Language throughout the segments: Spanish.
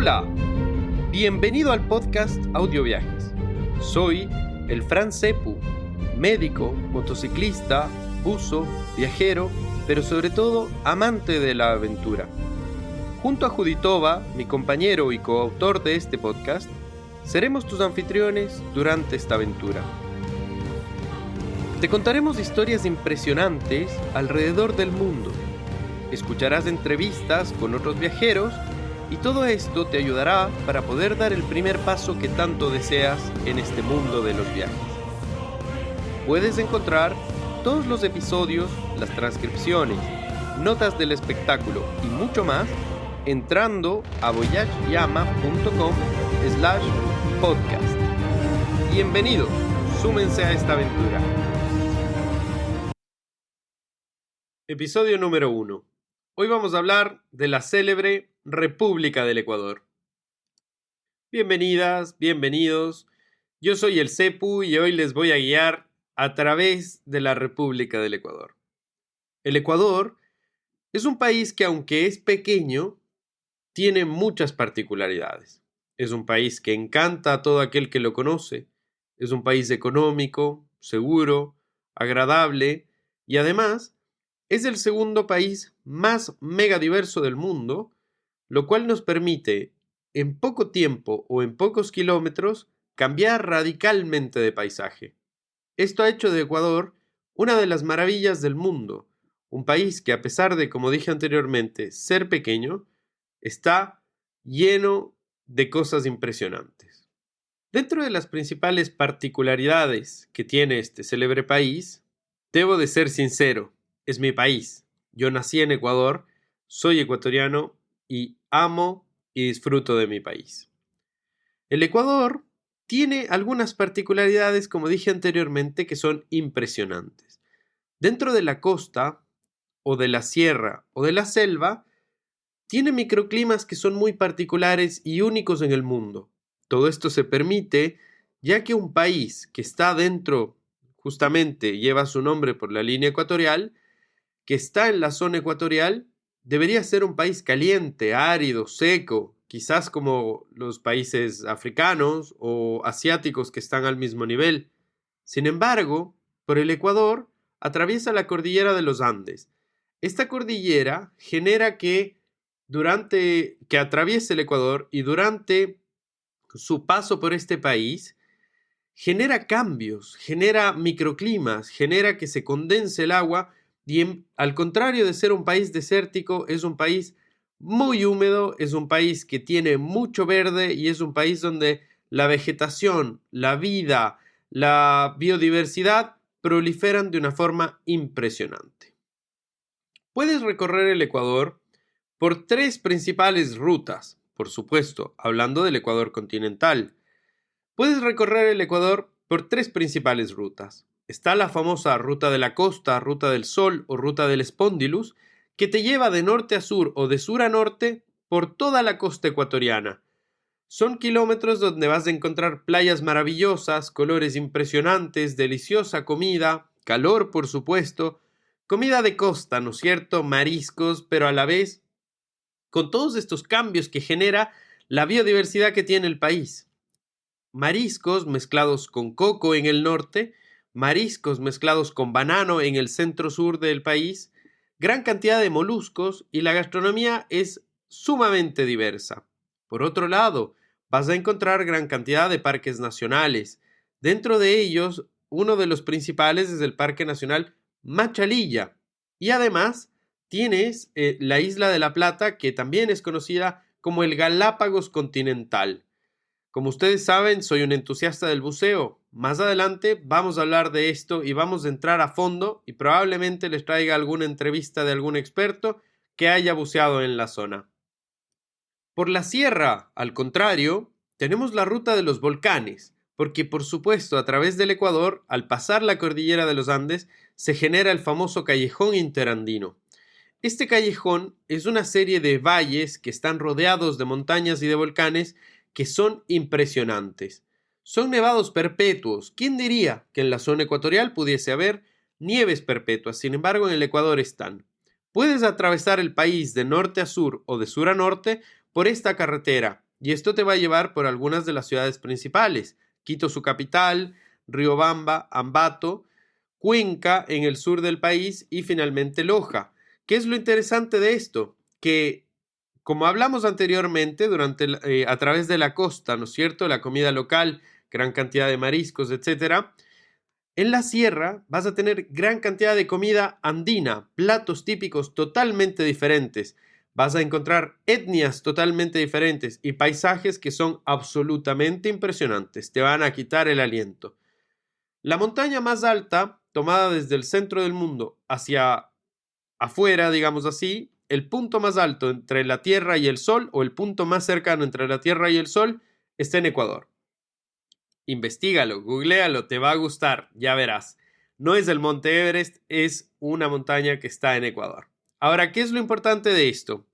Hola, bienvenido al podcast Audio Viajes. Soy el Fran Cepu, médico, motociclista, buzo, viajero, pero sobre todo amante de la aventura. Junto a Juditova, mi compañero y coautor de este podcast, seremos tus anfitriones durante esta aventura. Te contaremos historias impresionantes alrededor del mundo. Escucharás entrevistas con otros viajeros y todo esto te ayudará para poder dar el primer paso que tanto deseas en este mundo de los viajes. Puedes encontrar todos los episodios, las transcripciones, notas del espectáculo y mucho más entrando a voyageyama.com/podcast. Bienvenidos, súmense a esta aventura. Episodio número 1. Hoy vamos a hablar de la célebre República del Ecuador. Bienvenidas, bienvenidos. Yo soy el Cepu y hoy les voy a guiar a través de la República del Ecuador. El Ecuador es un país que, aunque es pequeño, tiene muchas particularidades. Es un país que encanta a todo aquel que lo conoce. Es un país económico, seguro, agradable y además es el segundo país más megadiverso del mundo, lo cual nos permite, en poco tiempo o en pocos kilómetros, cambiar radicalmente de paisaje. Esto ha hecho de Ecuador una de las maravillas del mundo, un país que, a pesar de, como dije anteriormente, ser pequeño, está lleno de cosas impresionantes. Dentro de las principales particularidades que tiene este célebre país, debo de ser sincero, es mi país. Yo nací en Ecuador, soy ecuatoriano y amo y disfruto de mi país. El Ecuador tiene algunas particularidades, como dije anteriormente, que son impresionantes. Dentro de la costa, o de la sierra, o de la selva, tiene microclimas que son muy particulares y únicos en el mundo. Todo esto se permite ya que un país que está dentro, justamente lleva su nombre por la línea ecuatorial, que está en la zona ecuatorial, debería ser un país caliente, árido, seco, quizás como los países africanos o asiáticos que están al mismo nivel. Sin embargo, por el Ecuador atraviesa la cordillera de los Andes. Esta cordillera genera que atraviese el Ecuador y durante su paso por este país, genera cambios, genera microclimas, genera que se condense el agua y al contrario de ser un país desértico, es un país muy húmedo, es un país que tiene mucho verde y es un país donde la vegetación, la vida, la biodiversidad proliferan de una forma impresionante. Puedes recorrer el Ecuador por 3 principales rutas, por supuesto, hablando del Ecuador continental. Puedes recorrer el Ecuador por 3 principales rutas. Está la famosa Ruta de la Costa, Ruta del Sol o Ruta del Spondylus, que te lleva de norte a sur o de sur a norte por toda la costa ecuatoriana. Son kilómetros donde vas a encontrar playas maravillosas, colores impresionantes, deliciosa comida, calor por supuesto, comida de costa, ¿no es cierto? Mariscos, pero a la vez con todos estos cambios que genera la biodiversidad que tiene el país. Mariscos mezclados con coco en el norte, mariscos mezclados con banano en el centro-sur del país, gran cantidad de moluscos y la gastronomía es sumamente diversa. Por otro lado, vas a encontrar gran cantidad de parques nacionales. Dentro de ellos, uno de los principales es el Parque Nacional Machalilla. Y además, tienes la Isla de la Plata, que también es conocida como el Galápagos continental. Como ustedes saben, soy un entusiasta del buceo. Más adelante vamos a hablar de esto y vamos a entrar a fondo y probablemente les traiga alguna entrevista de algún experto que haya buceado en la zona. Por la sierra, al contrario, tenemos la ruta de los volcanes, porque por supuesto a través del Ecuador, al pasar la cordillera de los Andes, se genera el famoso callejón interandino. Este callejón es una serie de valles que están rodeados de montañas y de volcanes que son impresionantes. Son nevados perpetuos. ¿Quién diría que en la zona ecuatorial pudiese haber nieves perpetuas? Sin embargo, en el Ecuador están. Puedes atravesar el país de norte a sur o de sur a norte por esta carretera y esto te va a llevar por algunas de las ciudades principales: Quito, su capital, Riobamba, Ambato, Cuenca en el sur del país y finalmente Loja. ¿Qué es lo interesante de esto? Que, como hablamos anteriormente, a través de la costa, ¿no es cierto? La comida local, gran cantidad de mariscos, etcétera. En la sierra vas a tener gran cantidad de comida andina, platos típicos totalmente diferentes. Vas a encontrar etnias totalmente diferentes y paisajes que son absolutamente impresionantes. Te van a quitar el aliento. La montaña más alta, tomada desde el centro del mundo hacia afuera, digamos así, el punto más alto entre la Tierra y el Sol, o el punto más cercano entre la Tierra y el Sol, está en Ecuador. Investígalo, googléalo, te va a gustar, ya verás. No es el Monte Everest, es una montaña que está en Ecuador. Ahora, ¿qué es lo importante de esto?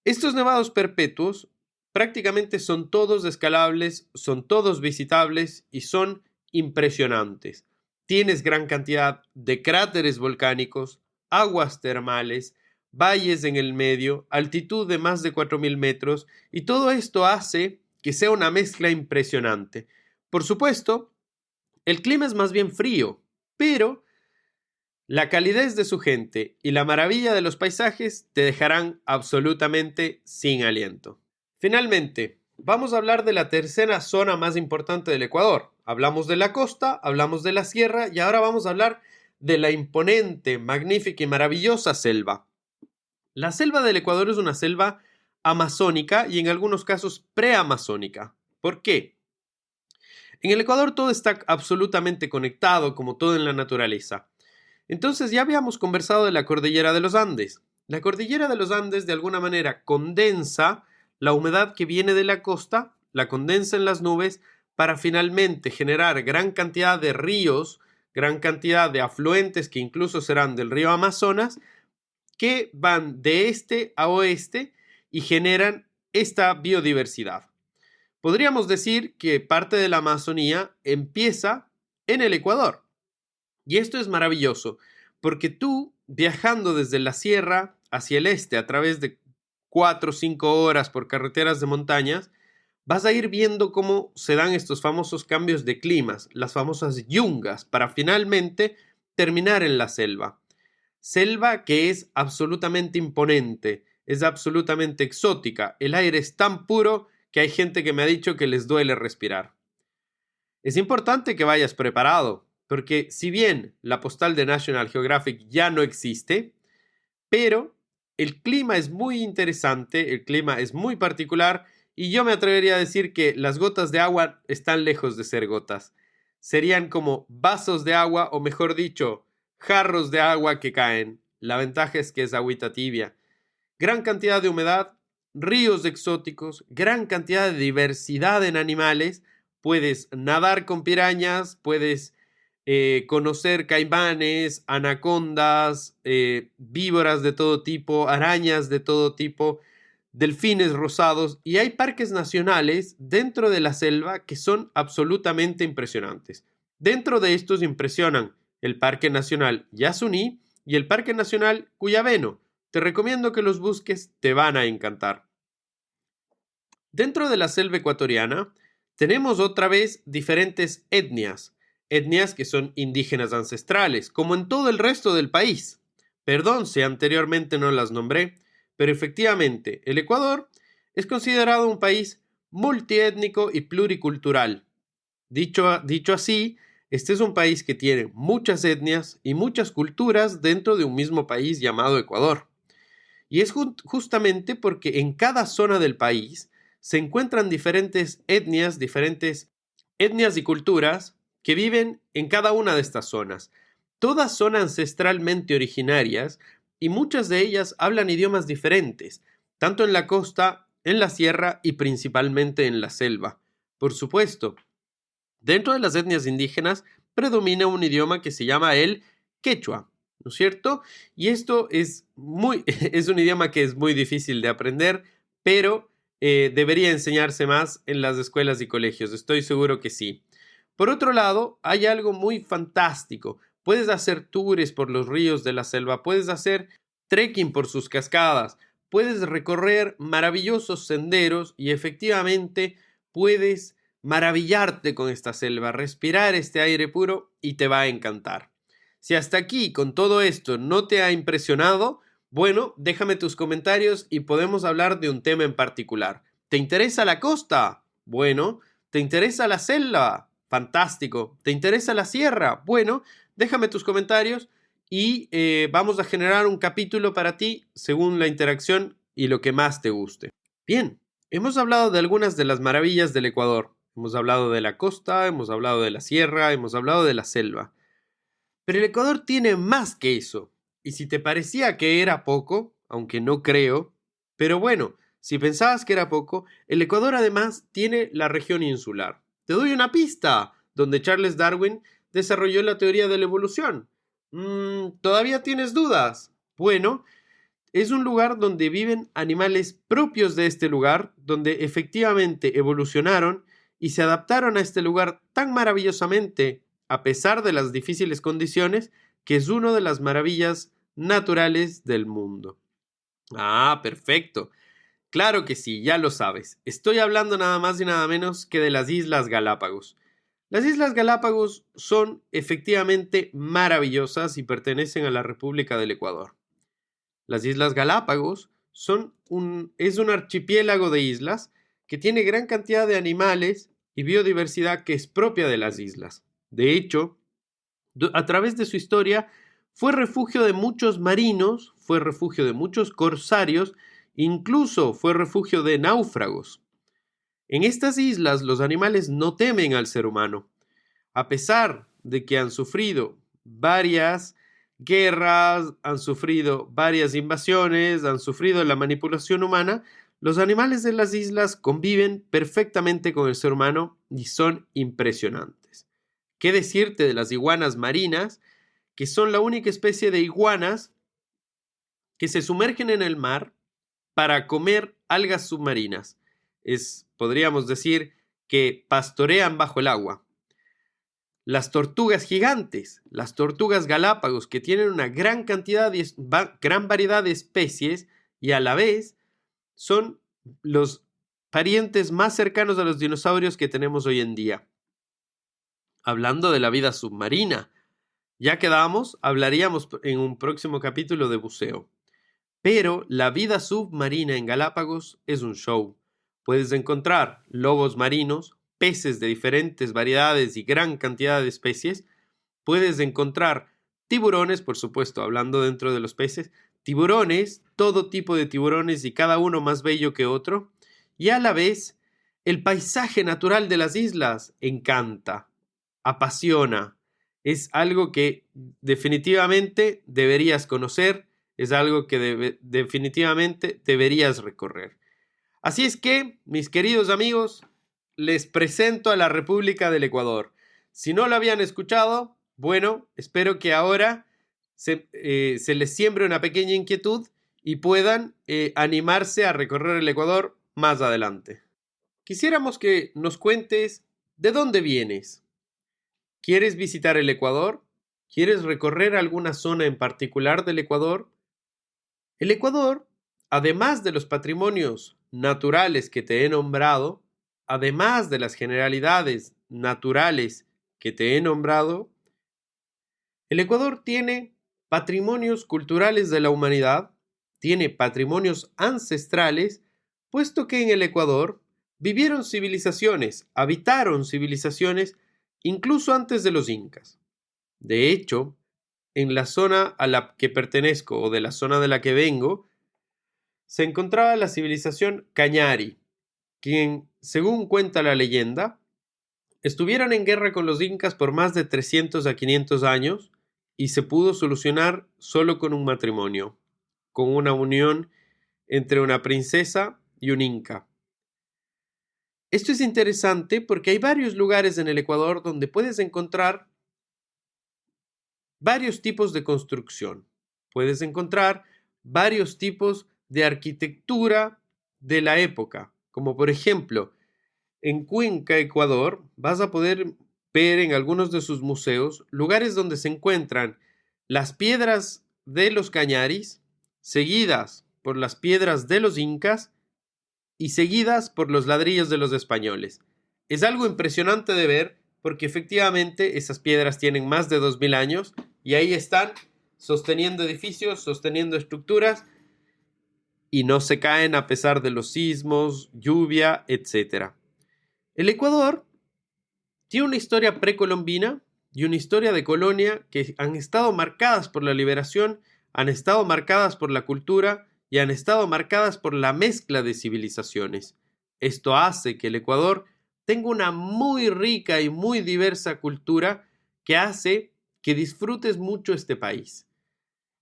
Estos nevados perpetuos prácticamente son todos escalables, son todos visitables y son impresionantes. Tienes gran cantidad de cráteres volcánicos, aguas termales, valles en el medio, altitud de más de 4000 metros, y todo esto hace que sea una mezcla impresionante. Por supuesto, el clima es más bien frío, pero la calidez de su gente y la maravilla de los paisajes te dejarán absolutamente sin aliento. Finalmente, vamos a hablar de la tercera zona más importante del Ecuador. Hablamos de la costa, hablamos de la sierra y ahora vamos a hablar de la imponente, magnífica y maravillosa selva. La selva del Ecuador es una selva amazónica y en algunos casos preamazónica. ¿Por qué? En el Ecuador todo está absolutamente conectado, como todo en la naturaleza. Entonces ya habíamos conversado de la cordillera de los Andes. La cordillera de los Andes de alguna manera condensa la humedad que viene de la costa, la condensa en las nubes para finalmente generar gran cantidad de ríos, gran cantidad de afluentes que incluso serán del río Amazonas, que van de este a oeste y generan esta biodiversidad. Podríamos decir que parte de la Amazonía empieza en el Ecuador. Y esto es maravilloso, porque tú, viajando desde la sierra hacia el este a través de 4 o 5 horas por carreteras de montañas, vas a ir viendo cómo se dan estos famosos cambios de climas, las famosas yungas, para finalmente terminar en la selva. Selva que es absolutamente imponente, es absolutamente exótica, el aire es tan puro que hay gente que me ha dicho que les duele respirar. Es importante que vayas preparado, porque si bien la postal de National Geographic ya no existe, pero el clima es muy interesante, el clima es muy particular y yo me atrevería a decir que las gotas de agua están lejos de ser gotas. Serían como vasos de agua o mejor dicho, jarros de agua que caen. La ventaja es que es agüita tibia. Gran cantidad de humedad, ríos exóticos, gran cantidad de diversidad en animales. Puedes nadar con pirañas, puedes conocer caimanes, anacondas, víboras de todo tipo, arañas de todo tipo, delfines rosados, y hay parques nacionales dentro de la selva que son absolutamente impresionantes. Dentro de estos impresionan el Parque Nacional Yasuní y el Parque Nacional Cuyabeno. Te recomiendo que los busques, te van a encantar. Dentro de la selva ecuatoriana tenemos otra vez diferentes etnias que son indígenas ancestrales, como en todo el resto del país. Perdón si anteriormente no las nombré, pero efectivamente el Ecuador es considerado un país multiétnico y pluricultural. Dicho así, este es un país que tiene muchas etnias y muchas culturas dentro de un mismo país llamado Ecuador. Y es justamente porque en cada zona del país se encuentran diferentes etnias y culturas que viven en cada una de estas zonas. Todas son ancestralmente originarias y muchas de ellas hablan idiomas diferentes, tanto en la costa, en la sierra y principalmente en la selva. Por supuesto, dentro de las etnias indígenas predomina un idioma que se llama el quechua, ¿no es cierto? Y esto es un idioma que es muy difícil de aprender, pero debería enseñarse más en las escuelas y colegios, estoy seguro que sí. Por otro lado, hay algo muy fantástico. Puedes hacer tours por los ríos de la selva, puedes hacer trekking por sus cascadas, puedes recorrer maravillosos senderos y efectivamente puedes maravillarte con esta selva, respirar este aire puro y te va a encantar. Si hasta aquí con todo esto no te ha impresionado, bueno, déjame tus comentarios y podemos hablar de un tema en particular. ¿Te interesa la costa? Bueno. ¿Te interesa la selva? Fantástico. ¿Te interesa la sierra? Bueno, déjame tus comentarios y vamos a generar un capítulo para ti según la interacción y lo que más te guste. Bien, hemos hablado de algunas de las maravillas del Ecuador. Hemos hablado de la costa, hemos hablado de la sierra, hemos hablado de la selva. Pero el Ecuador tiene más que eso. Y si te parecía que era poco, aunque no creo, pero bueno, si pensabas que era poco, el Ecuador además tiene la región insular. Te doy una pista, donde Charles Darwin desarrolló la teoría de la evolución. ¿Todavía tienes dudas? Bueno, es un lugar donde viven animales propios de este lugar, donde efectivamente evolucionaron y se adaptaron a este lugar tan maravillosamente, a pesar de las difíciles condiciones, que es una de las maravillas naturales del mundo. Ah, perfecto. Claro que sí, ya lo sabes. Estoy hablando nada más y nada menos que de las Islas Galápagos. Las Islas Galápagos son efectivamente maravillosas y pertenecen a la República del Ecuador. Las Islas Galápagos es un archipiélago de islas que tiene gran cantidad de animales y biodiversidad que es propia de las islas. De hecho, a través de su historia, fue refugio de muchos marinos, fue refugio de muchos corsarios, incluso fue refugio de náufragos. En estas islas los animales no temen al ser humano. A pesar de que han sufrido varias guerras, han sufrido varias invasiones, han sufrido la manipulación humana, los animales de las islas conviven perfectamente con el ser humano y son impresionantes. ¿Qué decirte de las iguanas marinas, que son la única especie de iguanas que se sumergen en el mar para comer algas submarinas? Podríamos decir que pastorean bajo el agua. Las tortugas gigantes, las tortugas Galápagos, que tienen una gran gran variedad de especies y a la vez son los parientes más cercanos a los dinosaurios que tenemos hoy en día. Hablando de la vida submarina, ya quedamos, hablaríamos en un próximo capítulo de buceo. Pero la vida submarina en Galápagos es un show. Puedes encontrar lobos marinos, peces de diferentes variedades y gran cantidad de especies. Puedes encontrar tiburones, por supuesto, hablando dentro de los peces, tiburones, todo tipo de tiburones y cada uno más bello que otro. Y a la vez, el paisaje natural de las islas encanta, apasiona. Es algo que definitivamente deberías conocer, es algo que definitivamente deberías recorrer. Así es que, mis queridos amigos, les presento a la República del Ecuador. Si no lo habían escuchado, bueno, espero que ahora se les siembre una pequeña inquietud y puedan animarse a recorrer el Ecuador más adelante. Quisiéramos que nos cuentes de dónde vienes. ¿Quieres visitar el Ecuador? ¿Quieres recorrer alguna zona en particular del Ecuador? El Ecuador, además de los patrimonios naturales que te he nombrado, además de las generalidades naturales que te he nombrado, el Ecuador tiene patrimonios culturales de la humanidad, tiene patrimonios ancestrales, puesto que en el Ecuador vivieron civilizaciones, habitaron civilizaciones incluso antes de los incas. De hecho, en la zona a la que pertenezco o de la zona de la que vengo, se encontraba la civilización Cañari, quien, según cuenta la leyenda, estuvieron en guerra con los incas por más de 300 a 500 años y se pudo solucionar solo con un matrimonio, con una unión entre una princesa y un inca. Esto es interesante porque hay varios lugares en el Ecuador donde puedes encontrar varios tipos de construcción. Puedes encontrar varios tipos de arquitectura de la época, como por ejemplo, en Cuenca, Ecuador, vas a poder ver en algunos de sus museos lugares donde se encuentran las piedras de los cañaris, seguidas por las piedras de los incas y seguidas por los ladrillos de los españoles. Es algo impresionante de ver porque efectivamente esas piedras tienen más de 2000 años y ahí están sosteniendo edificios, sosteniendo estructuras y no se caen a pesar de los sismos, lluvia, etc. El Ecuador tiene una historia precolombina y una historia de colonia que han estado marcadas por la liberación, han estado marcadas por la cultura y han estado marcadas por la mezcla de civilizaciones. Esto hace que el Ecuador tenga una muy rica y muy diversa cultura que hace que disfrutes mucho este país.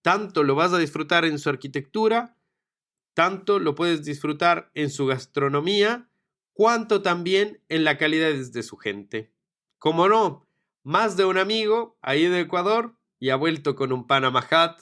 Tanto lo vas a disfrutar en su arquitectura, tanto lo puedes disfrutar en su gastronomía, cuanto también en la calidad de su gente. Como no, más de un amigo ha ido a Ecuador y ha vuelto con un Panama Hat,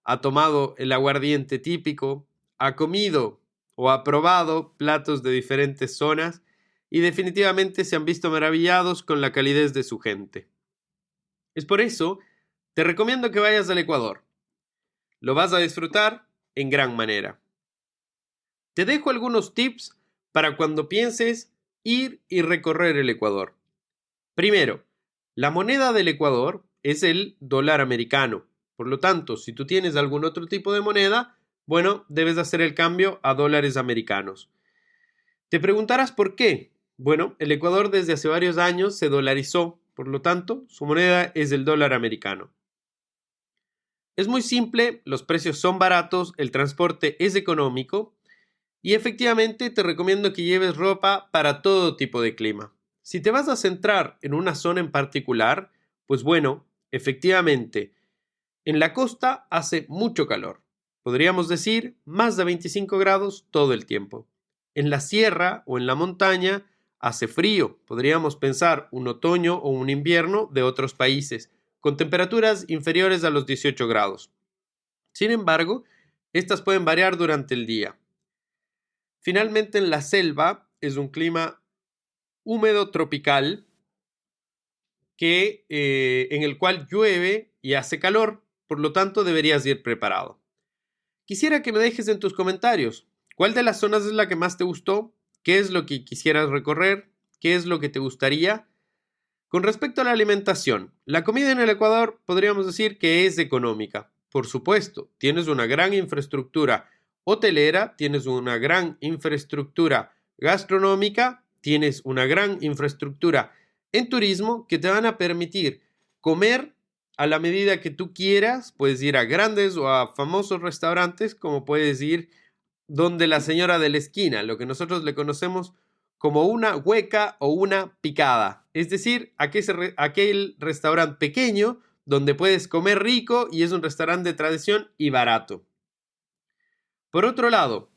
ha tomado el aguardiente típico, ha comido o ha probado platos de diferentes zonas y definitivamente se han visto maravillados con la calidez de su gente. Es por eso, te recomiendo que vayas al Ecuador. Lo vas a disfrutar en gran manera. Te dejo algunos tips para cuando pienses ir y recorrer el Ecuador. Primero, la moneda del Ecuador es el dólar americano. Por lo tanto, si tú tienes algún otro tipo de moneda, bueno, debes hacer el cambio a dólares americanos. Te preguntarás por qué. Bueno, el Ecuador desde hace varios años se dolarizó, por lo tanto, su moneda es el dólar americano. Es muy simple, los precios son baratos, el transporte es económico y efectivamente te recomiendo que lleves ropa para todo tipo de clima. Si te vas a centrar en una zona en particular, pues bueno, efectivamente, en la costa hace mucho calor. Podríamos decir más de 25 grados todo el tiempo. En la sierra o en la montaña hace frío. Podríamos pensar un otoño o un invierno de otros países, con temperaturas inferiores a los 18 grados. Sin embargo, estas pueden variar durante el día. Finalmente, en la selva es un clima húmedo tropical en el cual llueve y hace calor, por lo tanto deberías ir preparado. Quisiera que me dejes en tus comentarios cuál de las zonas es la que más te gustó, qué es lo que quisieras recorrer, qué es lo que te gustaría. Con respecto a la alimentación, la comida en el Ecuador podríamos decir que es económica. Por supuesto, tienes una gran infraestructura hotelera, tienes una gran infraestructura gastronómica, tienes una gran infraestructura en turismo que te van a permitir comer a la medida que tú quieras. Puedes ir a grandes o a famosos restaurantes, como puedes ir donde la señora de la esquina, lo que nosotros le conocemos como una hueca o una picada. Es decir, aquel restaurante pequeño donde puedes comer rico y es un restaurante de tradición y barato. Por otro lado,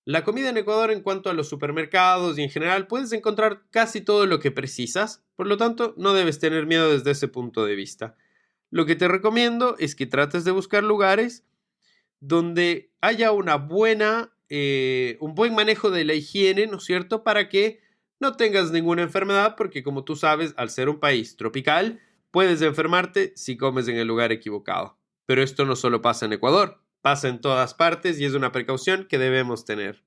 la comida en Ecuador en cuanto a los supermercados y en general puedes encontrar casi todo lo que precisas, por lo tanto no debes tener miedo desde ese punto de vista. Lo que te recomiendo es que trates de buscar lugares donde haya un buen manejo de la higiene, ¿no es cierto?, para que no tengas ninguna enfermedad, porque como tú sabes, al ser un país tropical, puedes enfermarte si comes en el lugar equivocado. Pero esto no solo pasa en Ecuador, pasa en todas partes y es una precaución que debemos tener.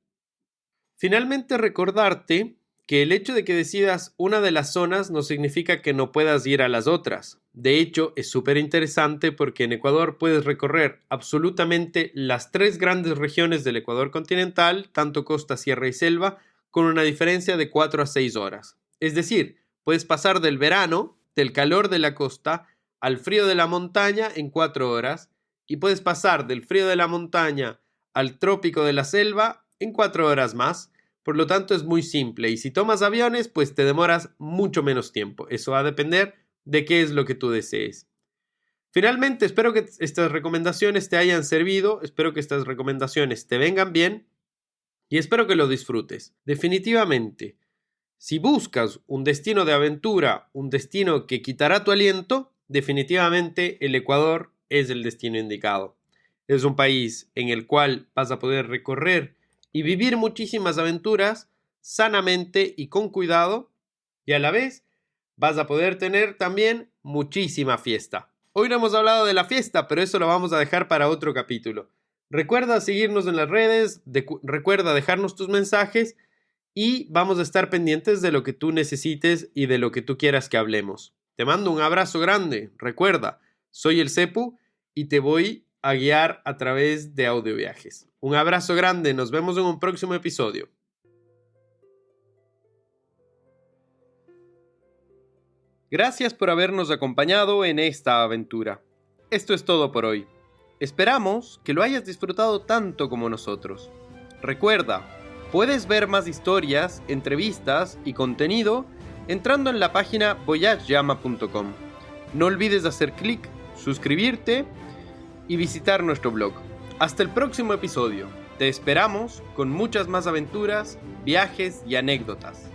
Finalmente, recordarte que el hecho de que decidas una de las zonas no significa que no puedas ir a las otras. De hecho, es súper interesante porque en Ecuador puedes recorrer absolutamente las 3 grandes regiones del Ecuador continental, tanto costa, sierra y selva, con una diferencia de 4 a 6 horas. Es decir, puedes pasar del verano, del calor de la costa, al frío de la montaña en 4 horas, y puedes pasar del frío de la montaña al trópico de la selva en 4 horas más. Por lo tanto, es muy simple y si tomas aviones, pues te demoras mucho menos tiempo. Eso va a depender de qué es lo que tú desees. Finalmente, espero que estas recomendaciones te hayan servido, espero que estas recomendaciones te vengan bien y espero que lo disfrutes. Definitivamente, si buscas un destino de aventura, un destino que quitará tu aliento, definitivamente el Ecuador es el destino indicado. Es un país en el cual vas a poder recorrer y vivir muchísimas aventuras sanamente y con cuidado, y a la vez vas a poder tener también muchísima fiesta. Hoy no hemos hablado de la fiesta, pero eso lo vamos a dejar para otro capítulo. Recuerda seguirnos en las redes, recuerda dejarnos tus mensajes y vamos a estar pendientes de lo que tú necesites y de lo que tú quieras que hablemos. Te mando un abrazo grande. Recuerda, soy el Cepu y te voy a guiar a través de audioviajes. Un abrazo grande, nos vemos en un próximo episodio. Gracias por habernos acompañado en esta aventura. Esto es todo por hoy. Esperamos que lo hayas disfrutado tanto como nosotros. Recuerda, puedes ver más historias, entrevistas y contenido entrando en la página voyageyama.com. No olvides hacer clic, suscribirte y visitar nuestro blog. Hasta el próximo episodio. Te esperamos con muchas más aventuras, viajes y anécdotas.